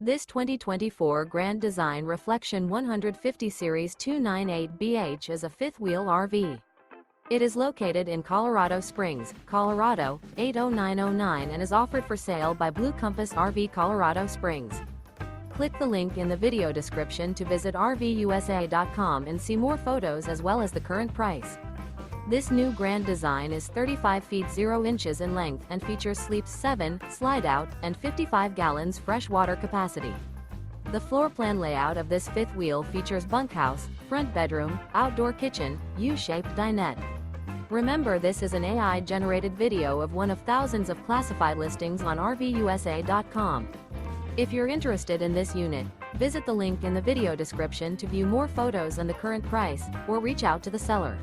This 2024 Grand Design Reflection 150 Series 298BH is a fifth-wheel RV. It is located in Colorado Springs, Colorado, 80909 and is offered for sale by Blue Compass RV Colorado Springs. Click the link in the video description to visit RVUSA.com and see more photos as well as the current price. This new Grand Design is 35 feet 0 inches in length and features sleeps 7, slide-out, and 55 gallons fresh water capacity. The floor plan layout of this fifth wheel features bunkhouse, front bedroom, outdoor kitchen, U-shaped dinette. Remember, this is an AI-generated video of one of thousands of classified listings on RVUSA.com. If you're interested in this unit, visit the link in the video description to view more photos and the current price, or reach out to the seller.